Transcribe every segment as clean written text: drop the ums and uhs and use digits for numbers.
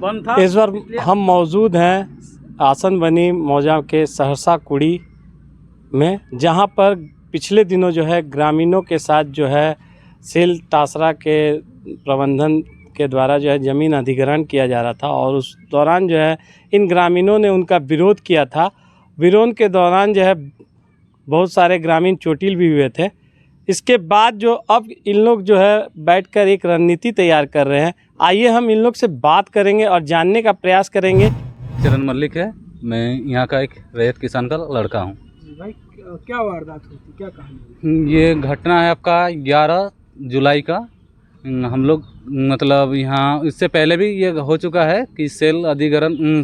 बंद था। इस बार हम मौजूद हैं आसन बनी मौजा के सहरसा कुड़ी में, जहां पर पिछले दिनों जो है ग्रामीणों के साथ जो है सेल तासरा के प्रबंधन के द्वारा जो है ज़मीन अधिग्रहण किया जा रहा था और उस दौरान जो है इन ग्रामीणों ने उनका विरोध किया था। विरोध के दौरान जो है बहुत सारे ग्रामीण चोटिल भी हुए थे। इसके बाद जो अब इन लोग जो है बैठकर एक रणनीति तैयार कर रहे हैं। आइए हम इन लोग से बात करेंगे और जानने का प्रयास करेंगे। चरण मल्लिक है, मैं यहाँ का एक रैयत किसान का लड़का हूँ। भाई क्या वारदात हुई थी, क्या कहानी? ये घटना है आपका 11 जुलाई का। हम लोग मतलब यहाँ इससे पहले भी ये हो चुका है कि सेल अधिग्रहण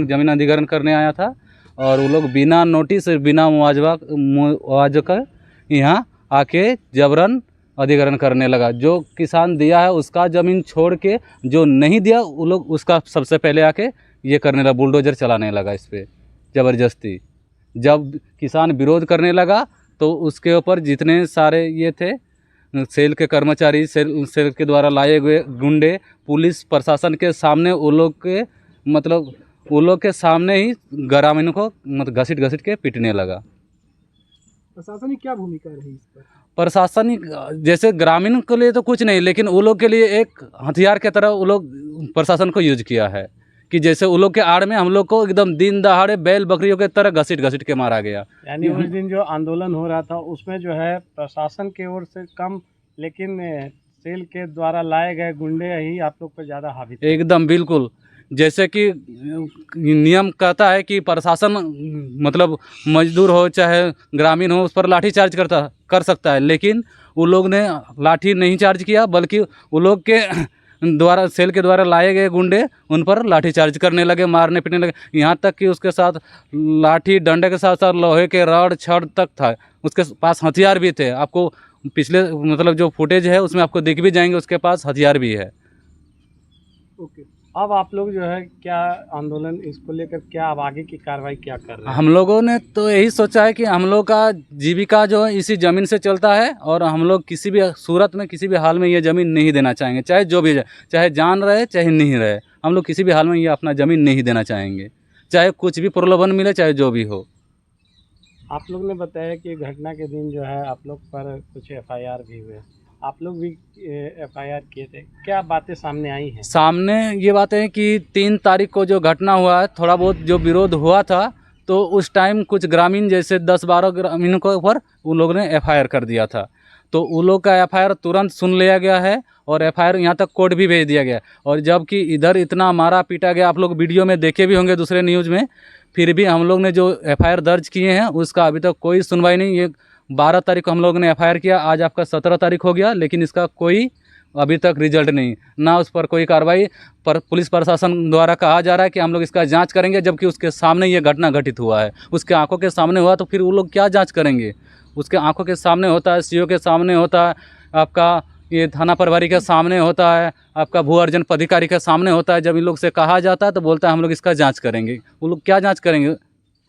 ज़मीन अधिग्रहण करने आया था और वो लोग बिना नोटिस बिना मुआवजा का यहाँ आके जबरन अधिग्रहण करने लगा। जो किसान दिया है उसका ज़मीन छोड़ के जो नहीं दिया वो लोग उसका सबसे पहले आके ये करने लगा, बुलडोज़र चलाने लगा इस पर ज़बरदस्ती। जब किसान विरोध करने लगा तो उसके ऊपर जितने सारे ये थे सेल के कर्मचारी, सेल के द्वारा लाए गए गुंडे, पुलिस प्रशासन के सामने वो लोग के सामने ही ग्रामीणों को घसीट के पीटने लगा। प्रशासन की क्या भूमिका रही इस पर? प्रशासनिक जैसे ग्रामीण के लिए तो कुछ नहीं, लेकिन वो लोग के लिए एक हथियार की तरह वो लोग प्रशासन को यूज किया है कि जैसे वो लोग के आड़ में हम लोग को एकदम दिन दहाड़े बैल बकरियों के तरह घसीट के मारा गया। यानी उस दिन जो आंदोलन हो रहा था उसमें जो है प्रशासन की ओर से कम, लेकिन सेल के द्वारा लाए गए गुंडे ही आप लोग पर ज़्यादा हावी थे। एकदम बिल्कुल, जैसे कि नियम कहता है कि प्रशासन मतलब मजदूर हो चाहे ग्रामीण हो उस पर लाठी चार्ज कर सकता है, लेकिन वो लोग ने लाठी नहीं चार्ज किया, बल्कि वो लोग के द्वारा सेल के द्वारा लाए गए गुंडे उन पर लाठी चार्ज करने लगे, मारने पीटने लगे। यहाँ तक कि उसके साथ लाठी डंडे के साथ साथ लोहे के रॉड छड़ तक था, उसके पास हथियार भी थे। आपको पिछले मतलब जो फुटेज है उसमें आपको दिख भी जाएंगे, उसके पास हथियार भी है। ओके, अब आप लोग जो है क्या आंदोलन इसको लेकर क्या अब आगे की कार्रवाई क्या कर रहे हैं? हम लोगों ने तो यही सोचा है कि हम लोग का जीविका जो है इसी ज़मीन से चलता है और हम लोग किसी भी सूरत में किसी भी हाल में ये ज़मीन नहीं देना चाहेंगे, चाहे जो भी जाए, चाहे जान रहे चाहे नहीं रहे, हम लोग किसी भी हाल में ये अपना ज़मीन नहीं देना चाहेंगे, चाहे कुछ भी प्रलोभन मिले, चाहे जो भी हो। आप लोग ने बताया कि घटना के दिन जो है आप लोग पर कुछ एफआईआर भी हुए, आप लोग भी एफआईआर किए थे, क्या बातें सामने आई हैं? सामने ये बातें हैं कि 3 तारीख को जो घटना हुआ है, थोड़ा बहुत जो विरोध हुआ था तो उस टाइम कुछ ग्रामीण जैसे 10-12 ग्रामीणों के ऊपर उन लोगों ने एफआईआर कर दिया था। तो उन लोग का एफआईआर तुरंत सुन लिया गया है और एफआईआर यहाँ तक कोर्ट भी भेज दिया गया। और जबकि इधर इतना मारा पीटा गया, आप लोग वीडियो में देखे भी होंगे दूसरे न्यूज़ में, फिर भी हम लोग ने जो एफआईआर दर्ज किए हैं उसका अभी तक कोई सुनवाई नहीं। ये 12 तारीख को हम लोग ने एफआईआर किया, आज आपका 17 तारीख हो गया, लेकिन इसका कोई अभी तक रिजल्ट नहीं, ना उस पर कोई कार्रवाई। पर पुलिस प्रशासन द्वारा कहा जा रहा है कि हम लोग इसका जांच करेंगे, जबकि उसके सामने ये घटना घटित हुआ है, उसके आंखों के सामने हुआ, तो फिर वो लोग क्या जांच करेंगे? उसके आंखों के सामने होता है, सीओ के सामने होता है, आपका ये थाना प्रभारी के सामने होता है, आपका भू अर्जन पदाधिकारी के सामने होता है। जब इन लोग से कहा जाता है तो बोलता है हम लोग इसका जाँच करेंगे। वो लोग क्या जाँच करेंगे?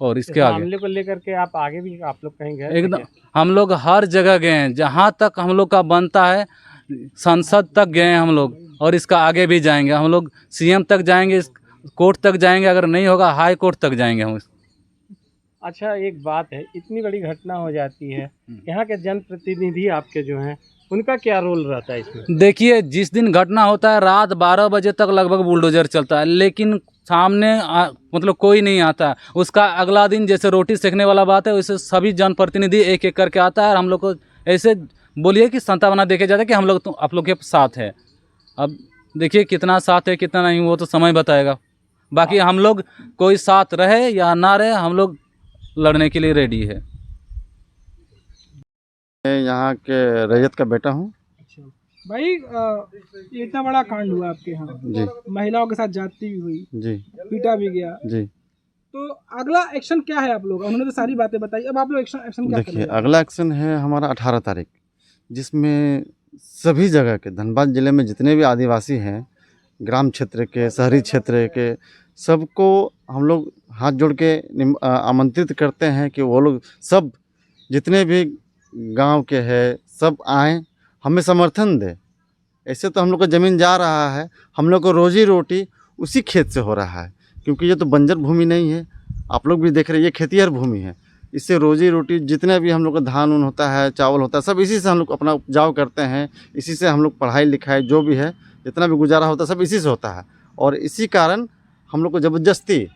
और इसके आगे मामले को लेकर के आप आगे भी आप लोग कहीं गए? एकदम हम लोग हर जगह गए हैं, जहाँ तक हम लोग का बनता है, संसद तक गए हैं हम लोग और इसका आगे भी जाएंगे। हम लोग सीएम तक जाएंगे, कोर्ट तक जाएंगे, अगर नहीं होगा हाई कोर्ट तक जाएंगे हम। अच्छा, एक बात है, इतनी बड़ी घटना हो जाती है, यहाँ के जनप्रतिनिधि आपके जो हैं उनका क्या रोल रहता है इसमें? देखिए, जिस दिन घटना होता है रात 12 बजे तक लगभग बुलडोजर चलता है, लेकिन सामने मतलब कोई नहीं आता। उसका अगला दिन जैसे रोटी सेकने वाला बात है, वैसे सभी जनप्रतिनिधि एक एक करके आता है और हम लोग को ऐसे बोलिए कि सांत्वना देके जाता है कि हम लोग तो आप लोग के साथ है। अब देखिए कितना साथ है कितना नहीं, वो तो समय बताएगा। बाकी हम लोग कोई साथ रहे या ना रहे, हम लोग लड़ने के लिए रेडी है। मैं यहाँ के रैयत का बेटा हूँ। अच्छा भाई, ये इतना बड़ा कांड हुआ आपके यहाँ जी महिलाओं के साथ जाती भी हुई, जी पीटा भी गया, जी। तो अगला एक्शन क्या है आप लोग? उन्होंने तो सारी बातें बताई, अब आप लोग एक्शन क्या देखिए, करेंगे? अगला एक्शन है हमारा 18 तारीख, जिसमें सभी जगह के धनबाद ज़िले में जितने भी आदिवासी हैं, ग्राम क्षेत्र के, शहरी क्षेत्र के, सबको हम लोग हाथ जोड़ के आमंत्रित करते हैं कि वो लोग सब जितने भी गांव के हैं सब आएँ, हमें समर्थन दें। ऐसे तो हम लोग को ज़मीन जा रहा है, हम लोग को रोजी रोटी उसी खेत से हो रहा है, क्योंकि ये तो बंजर भूमि नहीं है। आप लोग भी देख रहे हैं, ये खेतीहर भूमि है। इससे रोजी रोटी जितने भी हम लोग का धान उन होता है, चावल होता है, सब इसी से हम लोग अपना उपजाऊ करते हैं। इसी से हम लोग पढ़ाई लिखाई जो भी है, जितना भी गुजारा होता है, सब इसी से होता है। और इसी कारण हम लोग को ज़बरदस्ती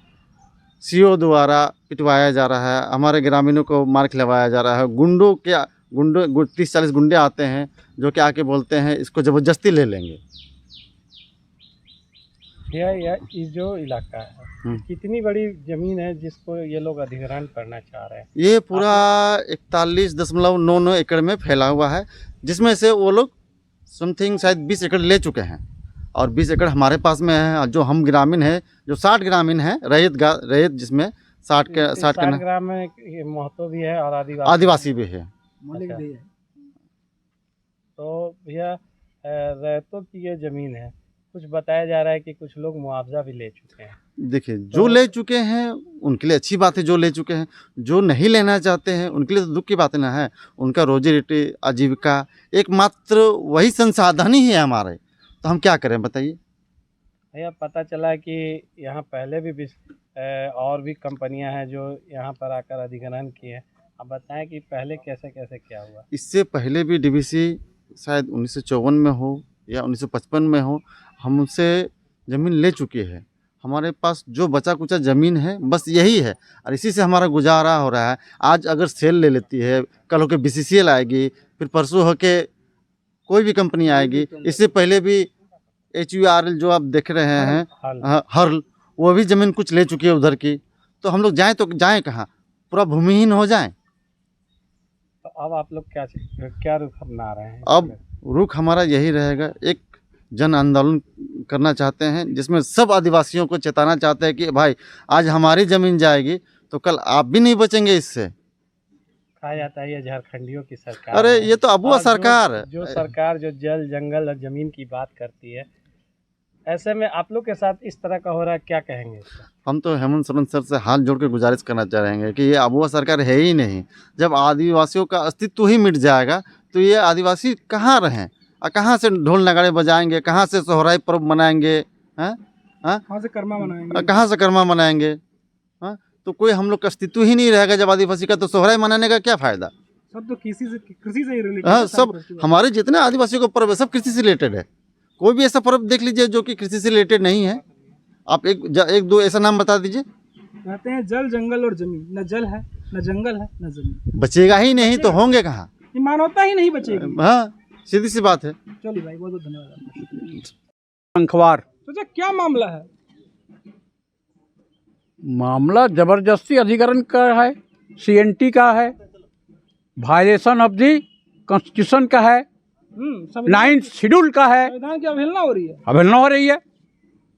सीओ द्वारा पिटवाया जा रहा है, हमारे ग्रामीणों को मार खिलवाया जा रहा है। गुंडों 30-40 गुंडे आते हैं जो कि आके बोलते हैं इसको ज़बरदस्ती ले लेंगे। यह जो इलाका है कितनी बड़ी ज़मीन है जिसको ये लोग अधिग्रहण करना चाह रहे हैं? ये पूरा 41.99 एकड़ में फैला हुआ है, जिसमें से वो लोग समथिंग शायद 20 एकड़ ले चुके हैं और 20 एकड़ हमारे पास में है। जो हम ग्रामीण है, जो 60 ग्रामीण है, रैयत जिसमें 60 ग्राम में महतो भी है और आदिवासी भी है। अच्छा। तो भैया रैयतों की ये ज़मीन है, कुछ बताया जा रहा है कि कुछ लोग मुआवजा भी ले चुके हैं। देखिए, जो ले चुके हैं उनके लिए अच्छी बात है, जो ले चुके हैं। जो नहीं लेना चाहते हैं उनके लिए तो दुख की बात ना है। उनका रोजी रोटी, आजीविका, एकमात्र वही संसाधन ही है हमारे, तो हम क्या करें बताइए। भैया पता चला कि यहाँ पहले भी और भी कंपनियां हैं जो यहाँ पर आकर अधिग्रहण किए हैं। आप बताएं कि पहले कैसे कैसे क्या हुआ। इससे पहले भी डीवीसी शायद 1954 में हो या 1955 में हो, हमसे ज़मीन ले चुकी है। हमारे पास जो बचा कुचा ज़मीन है बस यही है, और इसी से हमारा गुजारा हो रहा है। आज अगर सेल ले लेती है, कल होके BCCL आएगी, फिर परसों होके कोई भी कंपनी आएगी। इससे पहले भी HURL जो आप देख रहे हैं, हर्ल, वो भी ज़मीन कुछ ले चुकी है उधर की। तो हम लोग जाएँ तो जाएँ कहाँ, पूरा भूमिहीन हो जाएँ। तो अब आप लोग क्या रुख अपना रहे हैं? अब रुख हमारा यही रहेगा, एक जन आंदोलन करना चाहते हैं, जिसमें सब आदिवासियों को चेताना चाहते हैं कि भाई आज हमारी ज़मीन जाएगी तो कल आप भी नहीं बचेंगे इससे। कहा जाता है ये झारखंडियों की सरकार। अरे ये तो अबुआ सरकार, जो सरकार जो जल जंगल और ज़मीन की बात करती है, ऐसे में आप लोग के साथ इस तरह का हो रहा है, क्या कहेंगे इसका? हम तो हेमंत सोरेन सर से हाथ जोड़ के गुजारिश करना चाह रहे हैं कि ये अबुआ सरकार है ही नहीं। जब आदिवासियों का अस्तित्व ही मिट जाएगा तो ये आदिवासी कहाँ रहें, और कहाँ से ढोल नगाड़े बजाएंगे, कहाँ से सोहराई पर्व मनाएंगे, हैं, कहाँ से कर्मा मनाएंगे, कहाँ से कर्मा मनाएंगे, हाँ? तो कोई हम लोग का अस्तित्व ही नहीं रहेगा जब आदिवासी का, तो सोहराई मनाने का क्या फ़ायदा। सब तो कृषि से ही रिलेटेड। हाँ, सब हमारे जितने आदिवासियों का पर्व है सब कृषि से रिलेटेड है। कोई भी ऐसा पर्व देख लीजिए जो कि कृषि से रिलेटेड नहीं है। आप एक दो ऐसा नाम बता दीजिए। कहते हैं जल जंगल और जमीन, न जल है, न जंगल है, न जमीन। बचेगा ही नहीं तो होंगे कहाँ, ये मानवता ही नहीं बचेगी। हाँ, सीधी सी बात है। चलिए भाई, बहुत बहुत धन्यवाद। अखबार तो क्या मामला है? मामला जबरदस्ती अधिग्रहण का है, CNT का है, वायलेशन ऑफ दी कॉन्स्टिट्यूशन का है, 9th शेड्यूल का है। संविधान की अवहेलना हो रही है। अवहेलना हो रही है।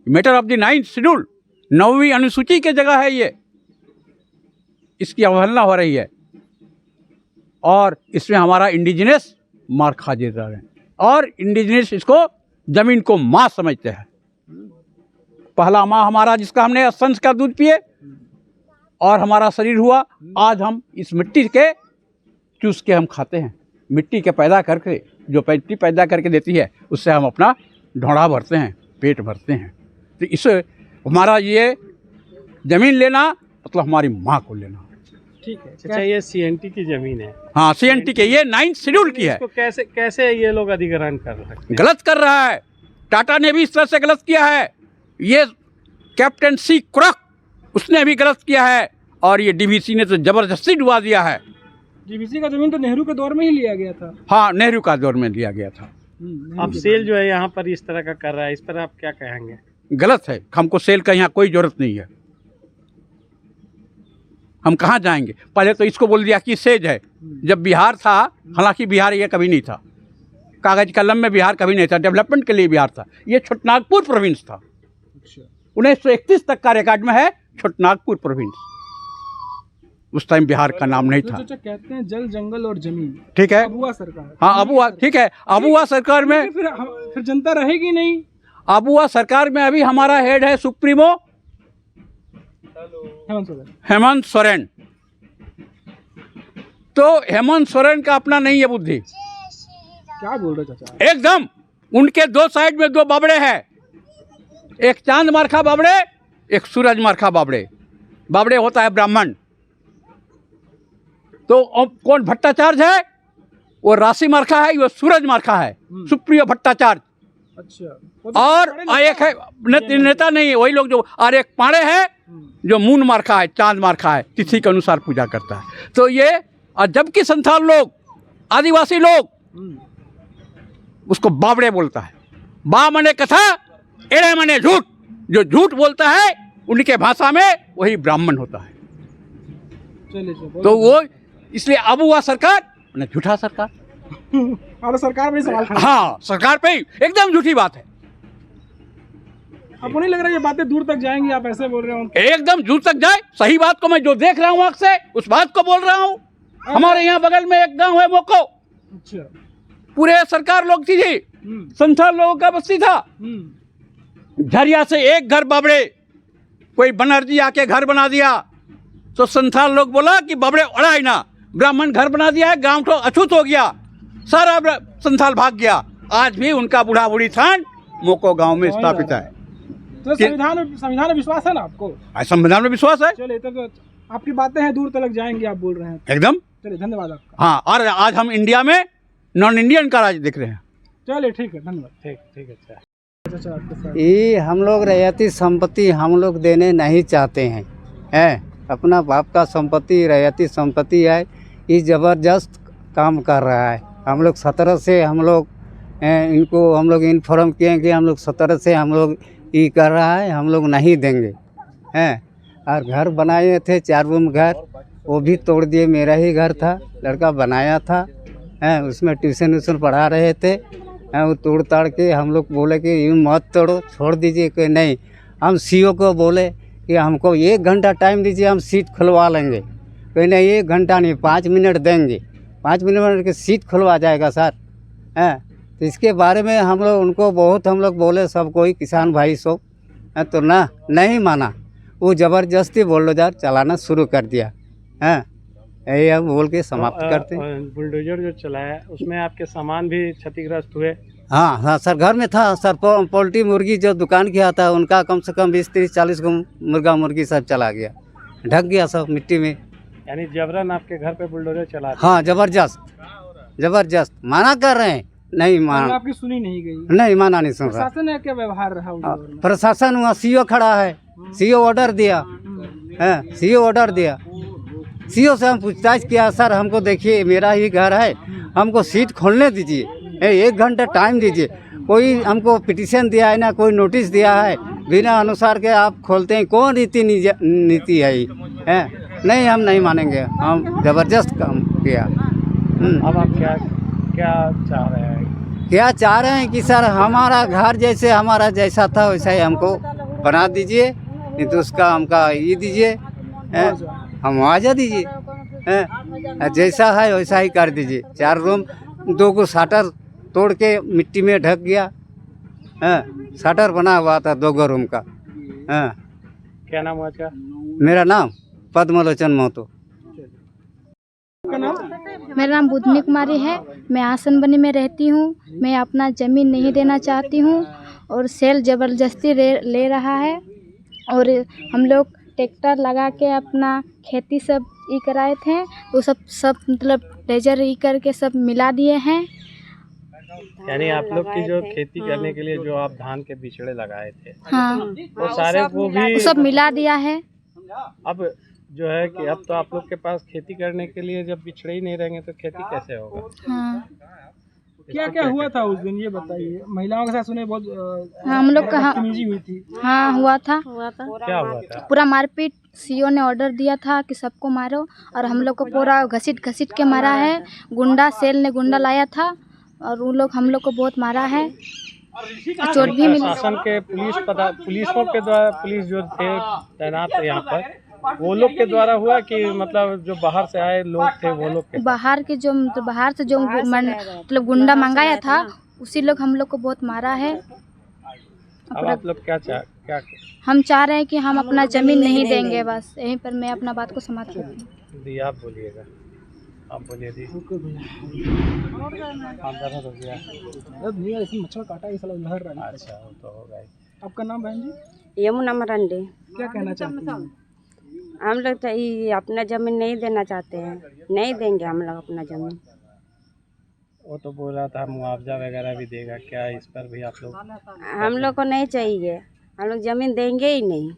Matter of the 9th schedule, 9वीं अनुसूची की जगह है ये, इसकी अवहेलना हो रही है। और इसमें हमारा इंडिजिनस मार खा दे रहे हैं, और इंडिजिनस इसको ज़मीन को माँ समझते हैं। पहला माँ हमारा, जिसका हमने स्तन का दूध पिए और हमारा शरीर हुआ, आज हम इस मिट्टी के चूस के हम खाते हैं। मिट्टी के पैदा करके, जो मिट्टी पैदा करके देती है, उससे हम अपना ढोंढा भरते हैं, पेट भरते हैं। तो इसे हमारा ये ज़मीन लेना मतलब हमारी माँ को लेना। ठीक है। अच्छा, ये CNT की ज़मीन है। हाँ, CNT के, ये 9th शेड्यूल की है। इसको कैसे ये लोग अधिग्रहण कर सकते हैं? गलत कर रहा है, टाटा ने भी इस तरह से गलत किया है, ये कैप्टन C क्रॉक उसने भी गलत किया है, और ये DVC ने तो ज़बरदस्ती डुबा दिया है। DVC का जमीन तो नेहरू के दौर में ही लिया गया था। हाँ, नेहरू का दौर में लिया गया था। अब सेल जो है यहाँ पर इस तरह का कर रहा है, इस पर आप क्या कहेंगे? गलत है, हमको सेल का यहाँ कोई ज़रूरत नहीं है। हम कहाँ जाएंगे? पहले तो इसको बोल दिया कि सेज है। जब बिहार था, हालांकि बिहार ये कभी नहीं था, कागज कलम में बिहार कभी नहीं था, डेवलपमेंट के लिए बिहार था। ये छोटनागपुर प्रोविंस था। 1931 तक का रिकॉर्ड में है छोटनागपुर प्रोविंस। उस टाइम बिहार का नाम नहीं था। जो कहते हैं जल जंगल और जमीन, ठीक है। अबुआ सरकार। हाँ, अबुआ, ठीक है। अबुआ सरकार में फिर जनता रहेगी नहीं। अबुआ सरकार में अभी हमारा हेड है सुप्रीमो हेमंत सोरेन। तो हेमंत सोरेन का अपना नहीं है बुद्धि। क्या बोल रहे चाचा? एकदम उनके दो साइड में दो बाबड़े हैं, एक चांद मार्खा बाबड़े, एक सूरज मार्खा बाबड़े। बाबड़े होता है ब्राह्मण। तो कौन भट्टाचार्य है? वो राशि मार्खा है, वो सूरज मार्खा है, सुप्रिय भट्टाचार्य। अच्छा, वो तो और बड़े नेता एक है नेता नहीं है, वही लोग जो, और एक पाड़े है जो मून मार्खा है, चांद मार्खा है, तिथि के अनुसार पूजा करता है। तो ये, और जबकि संथाल लोग, आदिवासी लोग उसको बावड़े बोलता है। बा मने कथा, एड़े मने झूठ। जो झूठ बोलता है उनके भाषा में वही ब्राह्मण होता है। चलिए तो वो इसलिए अब हुआ सरकार मैंने झूठा सरकार। और सरकार में सवाल खड़ा। हाँ, सरकार पे ही एकदम झूठी बात है, आपको नहीं लग रहा ये बातें दूर तक जाएंगी? आप ऐसे बोल रहे हो। एकदम दूर तक जाए। सही बात को मैं जो देख रहा हूँ आँख से, उस बात को बोल रहा हूँ। हमारे यहाँ बगल में एक गांव है मोको, अच्छा। पूरे सरकार लोग थी, संथाल लोगों का बस्ती था। झरिया से एक घर बाबड़े, कोई बनर्जी आके घर बना दिया तो संथाल लोग बोला कि बाबड़े अड़ाई ना, ब्राह्मण घर बना दिया है, गांव तो अछूत हो गया, सारा संथाल भाग गया। आज भी उनका बूढ़ा बूढ़ी थान मोको गांव में स्थापित है। तो संविधान में विश्वास है ना आपको? संविधान में विश्वास है। चलिए, तो आपकी बातें हैं दूर तक जाएंगी, आप बोल रहे हैं एकदम। चलिए, धन्यवाद आपका। हाँ, और आज हम इंडिया में नॉन इंडियन का राज देख रहे हैं। चलिए, ठीक है, धन्यवाद। ठीक है। अच्छा, आपके साथ ये हम लोग रैयती संपत्ति हम लोग देने नहीं चाहते हैं। अपना बाप का संपत्ति रैयती संपत्ति है, ये ज़बरदस्त काम कर रहा है। हम लोग 17 से हम लोग इनको हम लोग इन्फॉर्म किए कि हम लोग 17 से हम लोग ये कर रहा है, हम लोग नहीं देंगे। और घर बनाए थे 4 रूम घर, वो भी तोड़ दिए। मेरा ही घर था, लड़का बनाया था, उसमें ट्यूशन पढ़ा रहे थे। वो तोड़ ताड़ के हम लोग बोले कि यूँ मत तोड़ो, छोड़ दीजिए। कि नहीं, हम सीओ को बोले कि हमको 1 घंटा टाइम दीजिए, हम सीट खुलवा लेंगे। कोई नहीं, 1 घंटा नहीं, 5 मिनट देंगे, 5 मिनट की सीट खुलवा जाएगा सर। तो इसके बारे में हम लोग उनको बहुत हम लोग बोले, सब कोई किसान भाई सब, तो ना नहीं माना। वो ज़बरदस्ती बुलडोजर चलाना शुरू कर दिया। यही हम बोल के समाप्त करते हैं। बुलडोजर जो चलाया उसमें आपके सामान भी क्षतिग्रस्त हुए? हाँ सर, घर में था सर। पोल्ट्री मुर्गी जो दुकान किया था उनका कम से कम 20-30-40 को मुर्गा मुर्गी सब चला गया, ढक गया सब मिट्टी में। यानी जबरन आपके घर पे बुलडोजर चला? हाँ, जबरदस्त माना कर रहे हैं, नहीं माना। आपकी सुनी नहीं गई? नहीं माना, नहीं सुन रहा। प्रशासन ने क्या व्यवहार रहा? प्रशासन वहाँ सीओ खड़ा है, सीओ ऑर्डर दिया, सीओ से हम पूछताछ किया, सर हमको देखिए मेरा ही घर है, हमको सीट खोलने दीजिए, 1 घंटा टाइम दीजिए। कोई हमको पिटीशन दिया है ना, कोई नोटिस दिया है, बिना अनुसार के आप खोलते हैं। कौन नीति है ये? नहीं, हम नहीं मानेंगे, हम ज़बरदस्त काम किया। अब आप क्या चाह रहे हैं? क्या चाह रहे हैं कि सर हमारा घर जैसे हमारा जैसा था वैसा ही हमको बना दीजिए, नहीं तो उसका हमका ये दीजिए, हम मुआवजा दीजिए। जैसा है वैसा ही कर दीजिए। 4 रूम, 2 को शटर तोड़ के मिट्टी में ढक गया। शटर बना हुआ था 2 रूम का। क्या नाम हुआ क्या? मेरा नाम पद्मलोचन महतो। मेरा नाम बुधनी कुमारी है। मैं आसन बनी में रहती हूँ। मैं अपना ज़मीन नहीं देना चाहती हूँ और सेल ज़बरदस्ती ले रहा है। और हम लोग ट्रैक्टर लगा के अपना खेती सब ये कराए थे, वो सब मतलब लेजर ये करके सब मिला दिए हैं। यानी आप लोग की जो खेती करने के लिए जो आप धान के बिचड़े लगाए थे, हाँ, वो सारे वो भी सब मिला दिया है। अब जो है कि अब तो आप लोग के पास खेती करने के लिए जब बिछड़े ही नहीं रहेंगे तो खेती कैसे होगा? हाँ, क्या क्या हुआ था उस दिन, ये बताइए। महिलाओं के साथ सुने बहुत हम लोग कहाँ बदतमीजी हुई थी। हाँ, हुआ था। क्या हुआ था? पूरा मारपीट। सीओ ने ऑर्डर दिया था कि सबको मारो, और हम लोग को पूरा घसीट के मारा है। सेल ने गुंडा लाया था और उन लोग हम लोग को बहुत मारा है। चोट भी मिली। शासन के पुलिसों के द्वारा, पुलिस जो थे तैनात यहाँ पर, वो लोग के द्वारा हुआ कि मतलब जो बाहर से आए लोग थे वो लोग के? बाहर से जो मतलब गुंडा मंगाया था उसी लोग हम लोग को बहुत मारा है। अब आप लोग क्या हम चाह रहे हैं कि हम अपना ज़मीन नहीं देंगे, बस यहीं पर मैं अपना बात को समाप्त करती हूँ। दी आप बोलिएगा, आप बोलिए दी। मच्छर काटा, ये साला लहर रहा है। अच्छा, वो तो होगा ही। आपका नाम बहन जी? यमुना मरंडी। क्या कहना चाहती हैं? हम लोग तो ये अपना ज़मीन नहीं देना चाहते हैं, नहीं देंगे हम लोग अपना ज़मीन। वो तो बोला था मुआवजा वगैरह भी देगा, क्या इस पर भी आप लोग? हम लोग को नहीं चाहिए, हम लोग ज़मीन देंगे ही नहीं।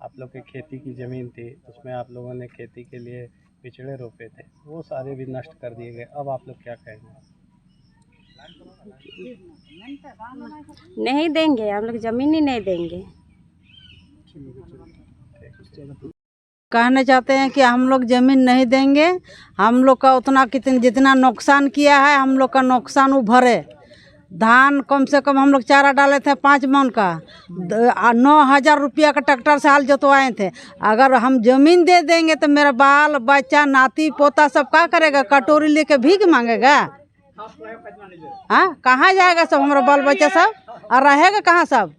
आप लोग की खेती की ज़मीन थी, उसमें आप लोगों ने खेती के लिए पिछड़े रोपे थे, वो सारे भी नष्ट कर दिए गए। अब आप लोग क्या कहेंगे? नहीं देंगे, हम लोग ज़मीन ही नहीं देंगे। कहना चाहते हैं कि हम लोग ज़मीन नहीं देंगे, हम लोग का उतना जितना नुकसान किया है हम लोग का नुकसान वो भरे। धान कम से कम हम लोग चारा डाले थे 5 मन का, 9,000 रुपया का ट्रैक्टर से हाल जोतवाए थे। अगर हम ज़मीन दे देंगे तो मेरा बाल बच्चा नाती पोता सब क्या करेगा? कटोरी लेके भीख मांगेगा? हाँ, कहाँ जाएगा सब हमारा बाल बच्चा सब, और रहेगा कहाँ सब?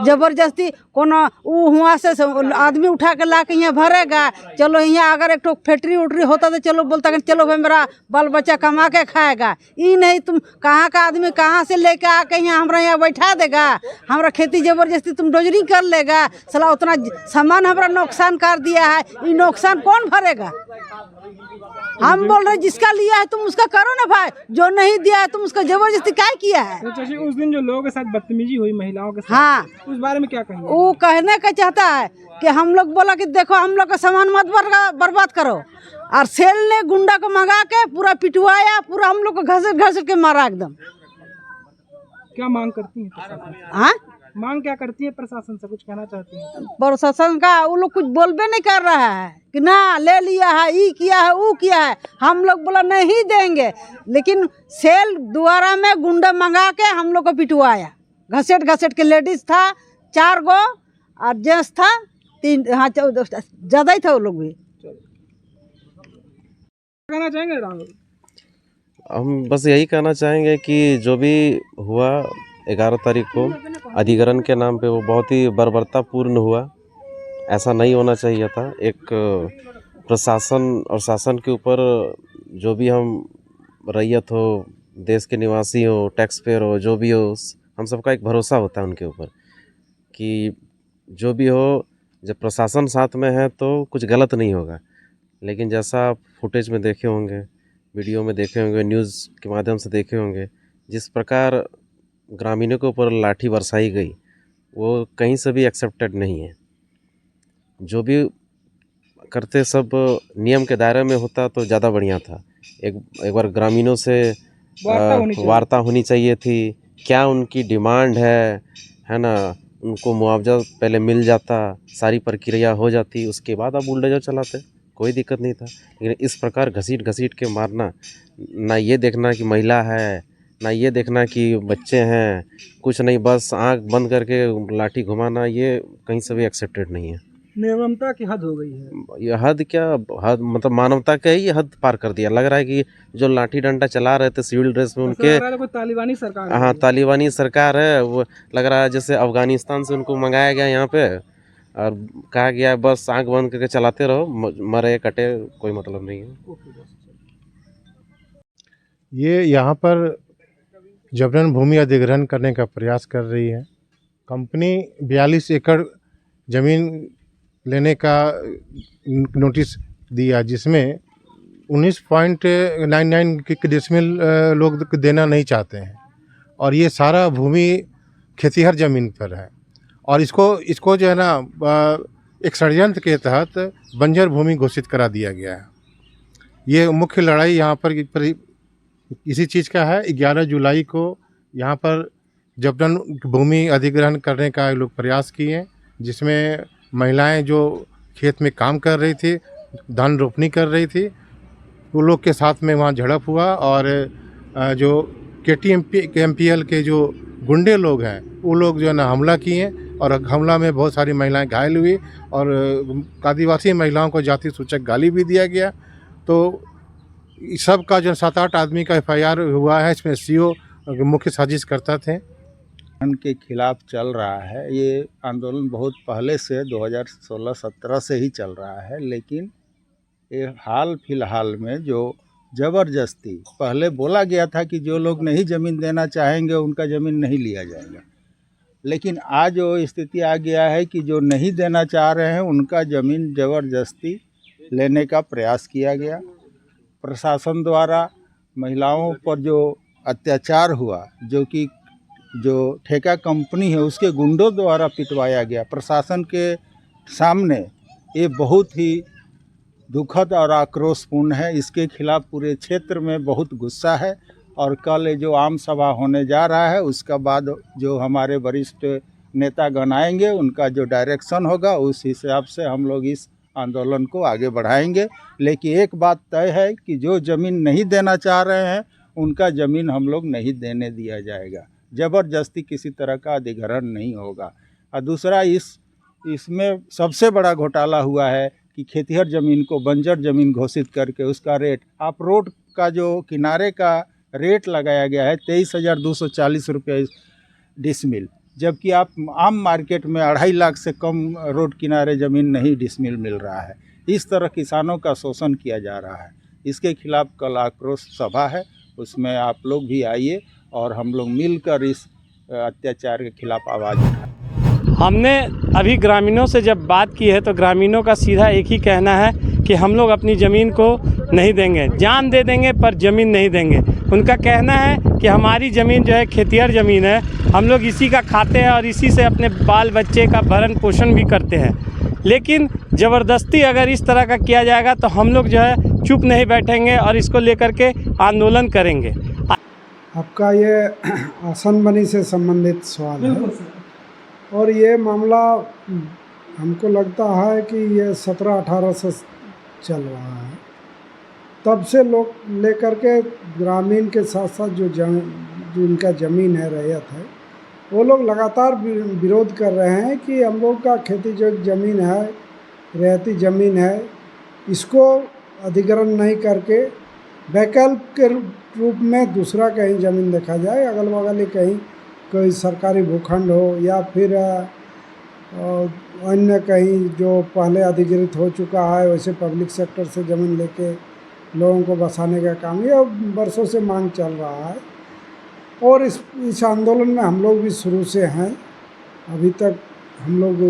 जबरदस्ती कोनो हुआ से आदमी उठा के ला के यहाँ भरेगा। चलो यहाँ अगर एक फैक्ट्री उट्री होता तो चलो बोलता कि चलो भाई मेरा बाल बच्चा कमा के खाएगा। ये नहीं, तुम कहाँ का आदमी कहाँ से लेके आके यहाँ हमारा यहाँ बैठा देगा, हमारा खेती जबरदस्ती तुम डोजरी कर लेगा। साला उतना सामान हमारा नुकसान कर दिया है, ये नुकसान कौन भरेगा? हम बोल रहे जिसका लिया है तुम उसका करो ना भाई, जो नहीं दिया है तुम उसका जबरदस्ती क्या किया है? तो चाची उस दिन जो लोगों के साथ बदतमीजी हुई महिलाओं के साथ, हाँ, उस बारे में क्या कहेंगे? वो कहने का चाहता है कि हम लोग बोला कि देखो हम लोग का सामान मत बर्बाद करो, और सेल ने गुंडा को मंगा के पूरा पिटवाया, पूरा हम लोग को घसीट घसीट के मारा एकदम। क्या मांग करती हैं प्रशासन से? हाँ, मांग क्या करती है प्रशासन से, कुछ कहना चाहती हैं? प्रशासन का वो लोग कुछ बोलबे नहीं कर रहा है कि ना ले लिया है, ये किया है, वो किया है। हम लोग बोला नहीं देंगे, लेकिन सेल द्वारा में गुंडा मंगा के हम लोग को पिटवाया, घसीट घसीट के। लेडीज था 4 गो और जेंट्स था 3, हाँ ज़्यादा ही था वो लोग भी। कहना चाहेंगे राहुल? हम बस यही कहना चाहेंगे कि जो भी हुआ 11 तारीख को अधिग्रहण के नाम पे वो बहुत ही बर्बरतापूर्ण हुआ। ऐसा नहीं होना चाहिए था। एक प्रशासन और शासन के ऊपर जो भी हम रैयत हो, देश के निवासी हो, टैक्स पेयर हो, जो भी हो, हम सबका एक भरोसा होता है उनके ऊपर कि जो भी हो, जब प्रशासन साथ में है तो कुछ गलत नहीं होगा। लेकिन जैसा आप फुटेज में देखे होंगे, वीडियो में देखे होंगे, न्यूज़ के माध्यम से देखे होंगे, जिस प्रकार ग्रामीणों के ऊपर लाठी बरसाई गई वो कहीं से भी एक्सेप्टेड नहीं है। जो भी करते सब नियम के दायरे में होता तो ज़्यादा बढ़िया था। एक बार ग्रामीणों से वार्ता होनी चाहिए थी, क्या उनकी डिमांड है ना, उनको मुआवजा पहले मिल जाता, सारी प्रक्रिया हो जाती, उसके बाद आप बुलडोजर चलाते, कोई दिक्कत नहीं था। लेकिन इस प्रकार घसीट घसीट के मारना, ना ये देखना कि महिला है, ना ये देखना कि बच्चे हैं, कुछ नहीं, बस आंख बंद करके लाठी घुमाना, ये कहीं से भी एक्सेप्टेड नहीं है। निर्ममता की हद हो गई है। ये हद क्या, हद मतलब मानवता का ही हद पार कर दिया। लग रहा है कि जो लाठी डंडा चला रहे थे सिविल ड्रेस में उनके, कोई तालिबानी सरकार है। हाँ तालिबानी सरकार है। वो लग रहा है जैसे अफगानिस्तान से उनको मंगाया गया यहाँ पे और कहा गया बस आंख बंद करके चलाते रहो, मरे कटे कोई मतलब नहीं है। ये यहाँ पर जबरन भूमि अधिग्रहण करने का प्रयास कर रही है। कंपनी 42 एकड़ ज़मीन लेने का नोटिस दिया, जिसमें 19.99 डिसमिल लोग देना नहीं चाहते हैं, और ये सारा भूमि खेतीहर ज़मीन पर है। और इसको जो है ना एक षड्यंत्र के तहत बंजर भूमि घोषित करा दिया गया है। ये मुख्य लड़ाई यहाँ पर इसी चीज़ का है। 11 जुलाई को यहाँ पर जबरन भूमि अधिग्रहण करने का लोग प्रयास किए, जिसमें महिलाएं जो खेत में काम कर रही थी, धान रोपनी कर रही थी, वो लोग के साथ में वहाँ झड़प हुआ। और जो KTMPL के जो गुंडे लोग हैं वो लोग जो है ना हमला किए, और हमला में बहुत सारी महिलाएं घायल हुई, और आदिवासी महिलाओं को जाति सूचक गाली भी दिया गया। तो सब का जो 7-8 आदमी का FIR हुआ है। इसमें CO मुख्य साजिश करता थे। के खिलाफ चल रहा है। ये आंदोलन बहुत पहले से 2016-17 से ही चल रहा है, लेकिन ये हाल फिलहाल में जो ज़बरदस्ती, पहले बोला गया था कि जो लोग नहीं ज़मीन देना चाहेंगे उनका ज़मीन नहीं लिया जाएगा, लेकिन आज वो स्थिति आ गया है कि जो नहीं देना चाह रहे हैं उनका ज़मीन ज़बरदस्ती लेने का प्रयास किया गया। प्रशासन द्वारा महिलाओं पर जो अत्याचार हुआ, जो ठेका कंपनी है उसके गुंडों द्वारा पिटवाया गया, प्रशासन के सामने ये बहुत ही दुखद और आक्रोशपूर्ण है। इसके खिलाफ पूरे क्षेत्र में बहुत गुस्सा है और कल जो आम सभा होने जा रहा है उसका बाद जो हमारे वरिष्ठ नेतागण आएंगे उनका जो डायरेक्शन होगा उस हिसाब से हम लोग इस आंदोलन को आगे बढ़ाएंगे। लेकिन एक बात तय है कि जो ज़मीन नहीं देना चाह रहे हैं उनका ज़मीन हम लोग नहीं देने दिया जाएगा। ज़बरदस्ती किसी तरह का अधिग्रहण नहीं होगा। और दूसरा इसमें सबसे बड़ा घोटाला हुआ है कि खेतिहर ज़मीन को बंजर ज़मीन घोषित करके उसका रेट, आप रोड का जो किनारे का रेट लगाया गया है 23,240 रुपये डिसमिल, जबकि आप आम मार्केट में 2.5 लाख से कम रोड किनारे ज़मीन नहीं डिसमिल मिल रहा है। इस तरह किसानों का शोषण किया जा रहा है। इसके खिलाफ कल आक्रोश सभा है, उसमें आप लोग भी आइए और हम लोग मिलकर इस अत्याचार के खिलाफ आवाज़ उठाएं। हमने अभी ग्रामीणों से जब बात की है तो ग्रामीणों का सीधा एक ही कहना है कि हम लोग अपनी ज़मीन को नहीं देंगे, जान दे देंगे पर ज़मीन नहीं देंगे। उनका कहना है कि हमारी ज़मीन जो है खेतिहर ज़मीन है, हम लोग इसी का खाते हैं और इसी से अपने बाल बच्चे का भरण पोषण भी करते हैं। लेकिन ज़बरदस्ती अगर इस तरह का किया जाएगा तो हम लोग जो है चुप नहीं बैठेंगे और इसको लेकर के आंदोलन करेंगे। आपका ये आसनबनी से संबंधित सवाल है और ये मामला हमको लगता है कि ये 17-18 से चल रहा है। तब से लोग लेकर के ग्रामीण के साथ साथ जो इनका ज़मीन है, रैयत है, वो लोग लगातार विरोध कर रहे हैं कि हम लोग का खेती जो ज़मीन है, रैयती ज़मीन है, इसको अधिग्रहण नहीं करके वैकल्प के रूप में दूसरा कहीं ज़मीन देखा जाए, अगल बगल ही कहीं कोई सरकारी भूखंड हो या फिर अन्य कहीं जो पहले अधिग्रहित हो चुका है वैसे पब्लिक सेक्टर से ज़मीन लेके लोगों को बसाने का काम ये बरसों से मांग चल रहा है। और इस आंदोलन में हम लोग भी शुरू से हैं, अभी तक हम लोग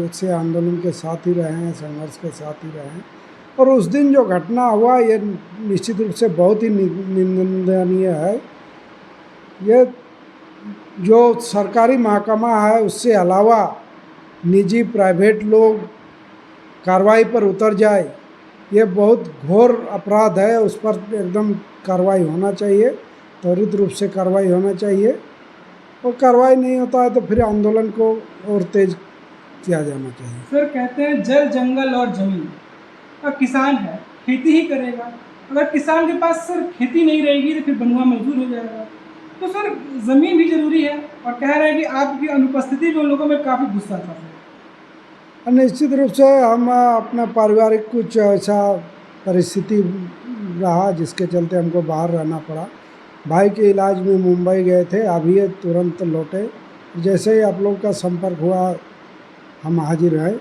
इस आंदोलन के साथ ही रहे हैं, संघर्ष के साथ ही रहे हैं। और उस दिन जो घटना हुआ ये निश्चित रूप से बहुत ही निंदनीय है। ये जो सरकारी महकमा है उससे अलावा निजी प्राइवेट लोग कार्रवाई पर उतर जाए, ये बहुत घोर अपराध है। उस पर एकदम कार्रवाई होना चाहिए, त्वरित रूप से कार्रवाई होना चाहिए। और कार्रवाई नहीं होता है तो फिर आंदोलन को और तेज किया जाना चाहिए। सर कहते हैं जल जंगल और ज़मीन, अब किसान है खेती ही करेगा, अगर किसान के पास सर खेती नहीं रहेगी तो फिर बंधुआ मजदूर हो जाएगा। तो सर ज़मीन भी ज़रूरी है और कह रहे हैं कि आपकी अनुपस्थिति में उन लोगों में काफ़ी गुस्सा था। निश्चित रूप से हम अपना पारिवारिक कुछ ऐसा परिस्थिति रहा जिसके चलते हमको बाहर रहना पड़ा। भाई के इलाज में मुंबई गए थे, अभी ये तुरंत लौटे। जैसे ही आप लोग का संपर्क हुआ हम हाजिर हैं।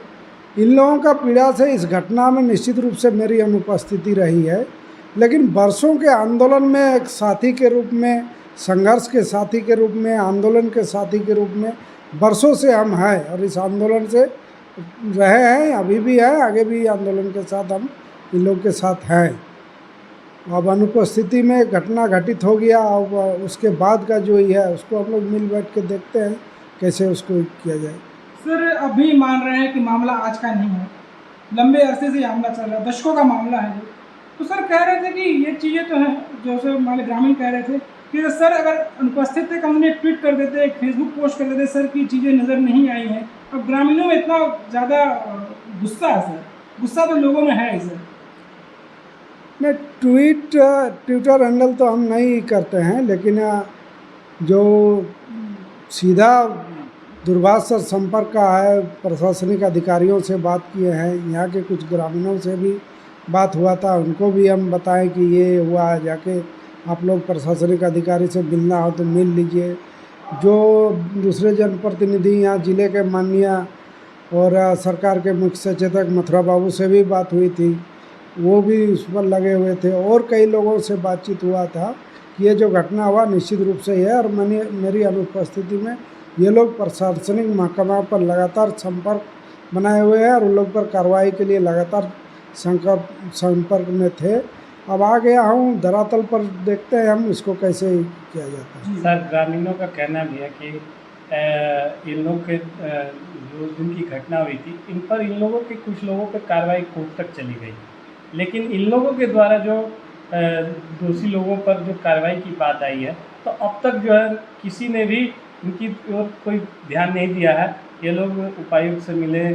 इन लोगों का पीड़ा से इस घटना में निश्चित रूप से मेरी अनुपस्थिति रही है, लेकिन बरसों के आंदोलन में एक साथी के रूप में, संघर्ष के साथी के रूप में, आंदोलन के साथी के रूप में बरसों से हम हैं और इस आंदोलन से रहे हैं, अभी भी है, आगे भी आंदोलन के साथ हम इन लोग के साथ हैं। अब अनुपस्थिति में घटना घटित हो गया और उसके बाद का जो ही है उसको हम लोग मिल बैठ के देखते हैं कैसे उसको किया जाए। सर अभी मान रहे हैं कि मामला आज का नहीं है, लंबे अरसे से ये मामला चल रहा है, दशकों का मामला है। तो सर कह रहे थे कि ये चीज़ें तो हैं, जो सर हमारे ग्रामीण कह रहे थे कि सर अगर अनुपस्थित थे हमने ट्वीट कर देते, एक फेसबुक पोस्ट कर देते सर की चीज़ें नज़र नहीं आई हैं। अब ग्रामीणों में इतना ज़्यादा गुस्सा है सर, गुस्सा तो लोगों में है सर। नहीं, ट्विटर हैंडल तो हम नहीं करते हैं, लेकिन जो सीधा दूरभाष से संपर्क का है, प्रशासनिक अधिकारियों से बात किए हैं, यहाँ के कुछ ग्रामीणों से भी बात हुआ था, उनको भी हम बताएं कि ये हुआ है, जाके आप लोग प्रशासनिक अधिकारी से मिलना हो तो मिल लीजिए। जो दूसरे जनप्रतिनिधि यहाँ जिले के माननीय और सरकार के मुख्य सचेतक मथुरा बाबू से भी बात हुई थी, वो भी उस पर लगे हुए थे और कई लोगों से बातचीत हुआ था कि ये जो घटना हुआ निश्चित रूप से है और मेरी अनुपस्थिति में ये लोग प्रशासनिक महकमा पर लगातार संपर्क बनाए हुए हैं और उन लोग पर कार्रवाई के लिए लगातार संपर्क में थे। अब आ गया हूँ धरातल पर, देखते हैं हम इसको कैसे किया जाता है। सर, ग्रामीणों का कहना भी है कि इन लोग के जो दिन की घटना हुई थी, इन पर इन लोगों के कुछ लोगों पर कार्रवाई कोर्ट तक चली गई, लेकिन इन लोगों के द्वारा जो दोषी लोगों पर जो कार्रवाई की बात आई है, तो अब तक जो है किसी ने भी इनकी ओर कोई ध्यान नहीं दिया है। ये लोग उपायुक्त से मिले,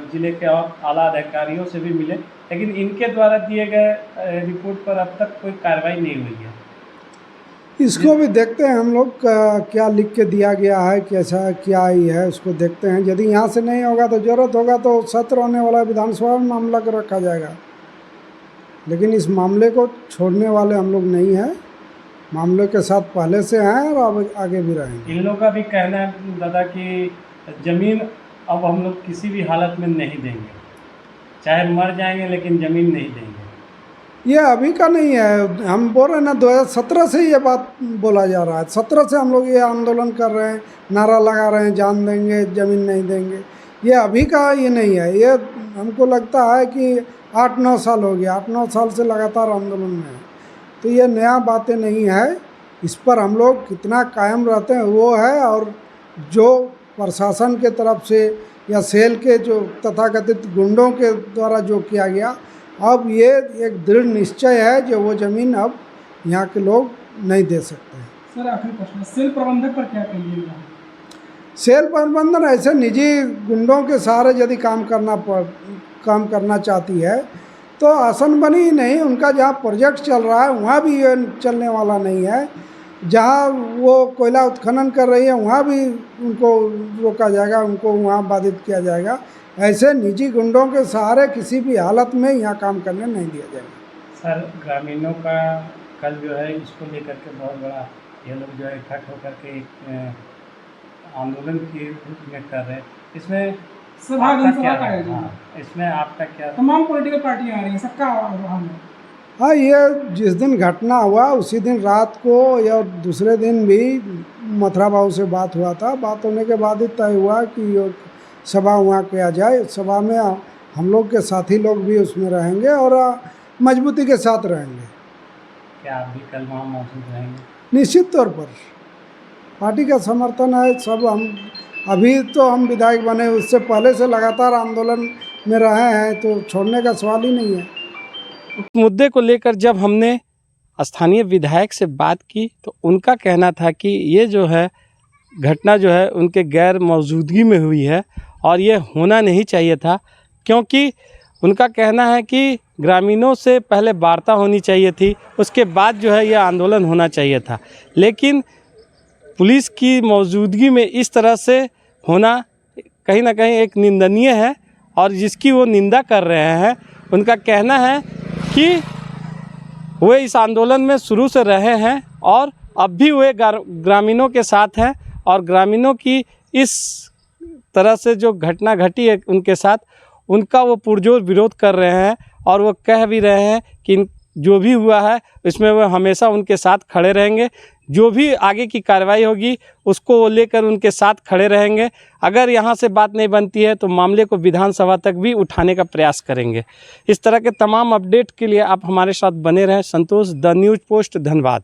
जिले के और आला अधिकारियों से भी मिले, लेकिन इनके द्वारा दिए गए रिपोर्ट पर अब तक कोई कार्रवाई नहीं हुई है। इसको भी देखते हैं हम लोग क्या लिख के दिया गया है, कैसा क्या ही है, उसको देखते हैं। यदि यहाँ से नहीं होगा तो ज़रूरत होगा तो सत्र होने वाला विधानसभा में मामला को रखा जाएगा, लेकिन इस मामले को छोड़ने वाले हम लोग नहीं हैं। मामले के साथ पहले से हैं और अब आगे भी रहेंगे। इन लोगों का भी कहना है दादा कि ज़मीन अब हम लोग किसी भी हालत में नहीं देंगे, चाहे मर जाएंगे लेकिन ज़मीन नहीं देंगे। ये अभी का नहीं है, हम बोल रहे हैं ना 2017 से ये बात बोला जा रहा है। 17 से हम लोग ये आंदोलन कर रहे हैं, नारा लगा रहे हैं, जान देंगे ज़मीन नहीं देंगे। ये अभी का ये नहीं है, ये हमको लगता है कि 8-9 साल हो गया, 8-9 साल से लगातार आंदोलन में है। तो ये नया बातें नहीं है, इस पर हम लोग कितना कायम रहते हैं वो है। और जो प्रशासन के तरफ से या सेल के जो तथाकथित गुंडों के द्वारा जो किया गया, अब ये एक दृढ़ निश्चय है जो वो ज़मीन अब यहाँ के लोग नहीं दे सकते हैं। सर आखिरी प्रश्न, सेल प्रबंधक पर क्या कहिएगा? सेल प्रबंधन ऐसे निजी गुंडों के सहारे यदि काम करना चाहती है तो आसन बनी ही नहीं, उनका जहाँ प्रोजेक्ट चल रहा है वहाँ भी ये चलने वाला नहीं है। जहाँ वो कोयला उत्खनन कर रही है वहाँ भी उनको रोका जाएगा, उनको वहाँ बाधित किया जाएगा। ऐसे निजी गुंडों के सहारे किसी भी हालत में यहाँ काम करने नहीं दिया जाएगा। सर, ग्रामीणों का कल जो है इसको लेकर के बहुत बड़ा ये लोग जो है इकट्ठ होकर के आंदोलन के रूप में कर रहे हैं। इसमें इसमें आपका क्या? तमाम पॉलिटिकल पार्टियां आ रही हैं, सबका आह्वान है। हाँ, ये जिस दिन घटना हुआ उसी दिन रात को या दूसरे दिन भी मथुरा बाबू से बात हुआ था। बात होने के बाद ही तय हुआ कि सभा वहाँ किया जाए। सभा में हम लोग के साथी लोग भी उसमें रहेंगे और मजबूती के साथ रहेंगे। क्या आप भी कल वहाँ मौजूद रहेंगे? निश्चित तौर पर पार्टी का समर्थन है सब। हम अभी तो हम विधायक बने, उससे पहले से लगातार आंदोलन में रहे हैं, तो छोड़ने का सवाल ही नहीं है। उस मुद्दे को लेकर जब हमने स्थानीय विधायक से बात की तो उनका कहना था कि ये जो है घटना जो है उनके गैर मौजूदगी में हुई है और ये होना नहीं चाहिए था, क्योंकि उनका कहना है कि ग्रामीणों से पहले वार्ता होनी चाहिए थी, उसके बाद जो है ये आंदोलन होना चाहिए था। लेकिन पुलिस की मौजूदगी में इस तरह से होना कहीं ना कहीं एक निंदनीय है और जिसकी वो निंदा कर रहे हैं। उनका कहना है कि वे इस आंदोलन में शुरू से रहे हैं और अब भी वे ग्रामीणों के साथ हैं और ग्रामीणों की इस तरह से जो घटना घटी है उनके साथ, उनका वो पुरजोर विरोध कर रहे हैं और वो कह भी रहे हैं कि जो भी हुआ है इसमें वो हमेशा उनके साथ खड़े रहेंगे। जो भी आगे की कार्रवाई होगी उसको वो लेकर उनके साथ खड़े रहेंगे। अगर यहाँ से बात नहीं बनती है तो मामले को विधानसभा तक भी उठाने का प्रयास करेंगे। इस तरह के तमाम अपडेट के लिए आप हमारे साथ बने रहें। संतोष, द न्यूज़ पोस्ट, धन्यवाद।